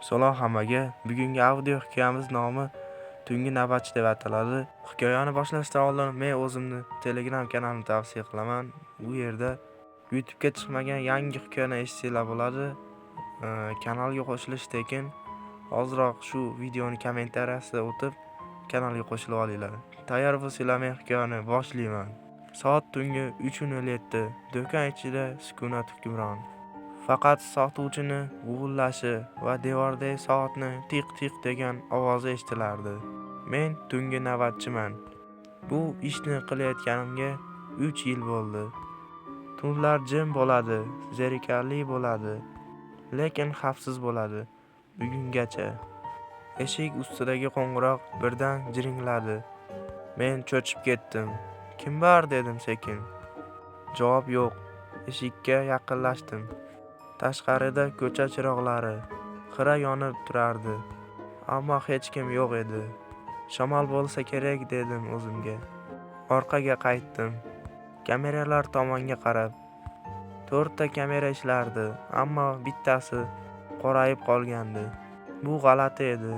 Salom hammaga. Bugungi audio hikoyamiz nomi Tungi navbatchi deb ataladi. Hikoyani boshlashdan oldin men o'zimni Telegram kanalimni tavsiya qilaman. U yerda YouTube'ga chiqmagan yangi hikoyani eshitsanglar bo'ladi. Kanalga qo'shilish tekin. Hozirroq shu videoni kommentariyasiga o'tib kanalga qo'shilib olinglar. Tayyor bo'lsanglar men hikoyani boshlayman. Soat tungi 3:07. Do'kon ichida sukunat hukmron. Faqat sotuvchini g'uvillashi va devordagi soatni tiq-tiq degan ovozi eshitilardi. Men tungi navbatchiman. Bu ishni qilayotganimga 3 yil bo'ldi. Tunlar jim bo'ladi, zerikarli bo'ladi, lekin xavfsiz bo'ladi. Bugungacha. Eshik ustidagi qo'ng'iroq birdan jiringladi. Men cho'chib ketdim. Kim bor dedim sekin. Javob yo'q. Eshikka yaqinlashdim. Tashqarida ko'cha chiroqlari xira yonib turardi, ammo hech kim yo'q edi. Shamol bo'lsa kerak dedim o'zimga. Orqaga qaytdim. Kameralar tomonga qarab. 4 ta kamera ishlardi, ammo bittasi qorayib qolgandi. Bu g'alati edi,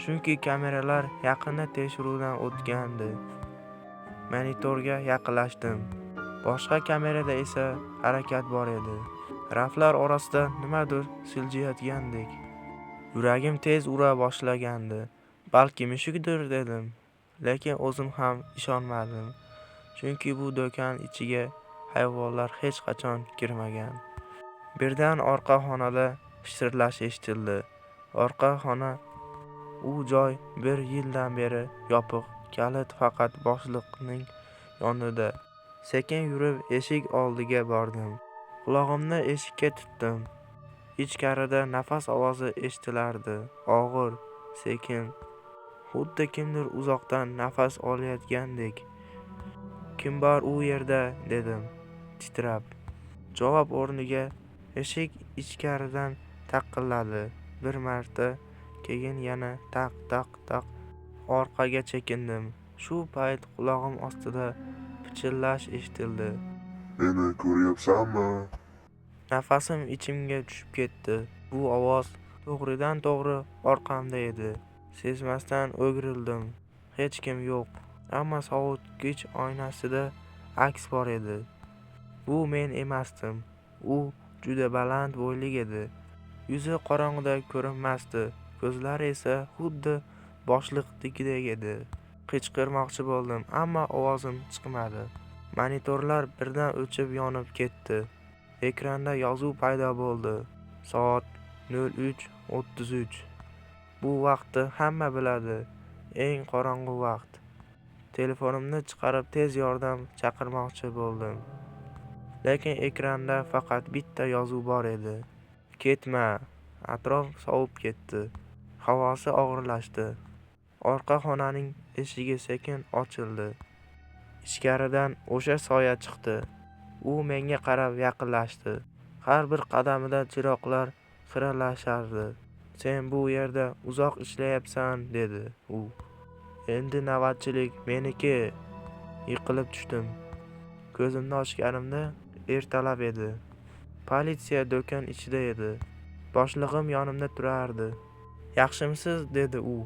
chunki kameralar yaqinda tekshiruvdan o'tgandi. Monitorga yaqinlashdim. Boshqa kamerada esa harakat bor edi. Raflar orasida nimadir siljiyotgandek. Yuragim tez ura boshlagandi. Balki mushukdir dedim, lekin o'zim ham ishonmadim, chunki bu do'kon ichiga hayvonlar hech qachon kirmagan. Birdan orqa xonada shitirlash eshitildi. Orqa xona u joy 1 yildan beri yopiq. Kalit faqat boshliqning yonida. Sekin yurib eshik oldiga bordim. Quloqimni eshikka tutdim. Ichkarida nafas ovozi eshitilardi. Og'ir, sekin, xuddi kimdir uzoqdan nafas olayotgandek. Kim bor u yerda dedim titrab. Javob o'rniga eshik ichkaridan taqilladi. Bir marta, keyin yana taq. Orqaga chekindim. Shu payt qulog'im ostida pichillash eshitildi. Meni ko'ryapsanmi? Nafasim ichimga tushib ketdi. Bu ovoz to'g'ridan-to'g'ri orqamda edi. Sezmasdan o'girildim. Hech kim yo'q, ammo sovutgich oynasida aks bor edi. Bu men emasdim. U juda baland bo'yli edi. Yuzi qorong'ida ko'rinmasdi, ko'zlari esa xuddi boshliqnikidek edi. Qichqirmoqchi bo'ldim, ammo ovozim chiqmadi. Monitorlar birdan o'chib yonib ketdi. Ekranda yozuv paydo bo'ldi. Soat 03:33. Bu vaqtni hamma biladi. Eng qorong'u vaqt. Telefonimni chiqarib tez yordam chaqirmoqchi bo'ldim. Lekin ekranda faqat bitta yozuv bor edi. Ketma. Atrof sovib ketdi. Havosi og'irlashdi. Orqa xonaning eshigi sekin ochildi. Ichkaridan o'sha soya chiqdi. U menga qarab yaqinlashdi. Har bir qadamida chiroqlar xiralashardi. Sen bu yerda uzoq ishlayapsan dedi u. Endi navbatchilik meniki. Yiqilib tushdim. Ko'zimni ochganimda ertalab edi. Politsiya do'kon ichida edi. Boshlig'im yonimda turardi. Yaxshimisiz dedi u.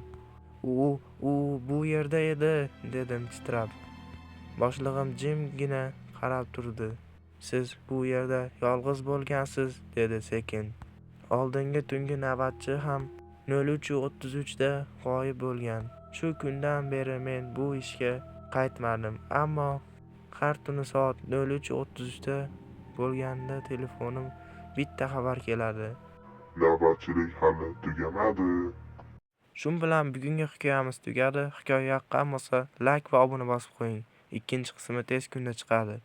U bu yerda edi dedim titrab. Boshlig'im jimgina qarab turdi. Siz bu yerda yolg'iz bo'lgansiz dedi sekin. Oldingi tungi navbatchi ham 03:33 da g'oyib bo'lgan. Shu kundan beri men bu ishga qaytmadim, ammo har tuni soat 03:33 da bo'lganda telefonim bitta xabar keladi. Navbatchilik hali tugamadi. Shu bilan bugungi hikoyamiz tugadi. Hikoya yoqqan bo'lsa, like va obuna bosib qo'ying. Ikkinchi qismi tez kunda chiqadi.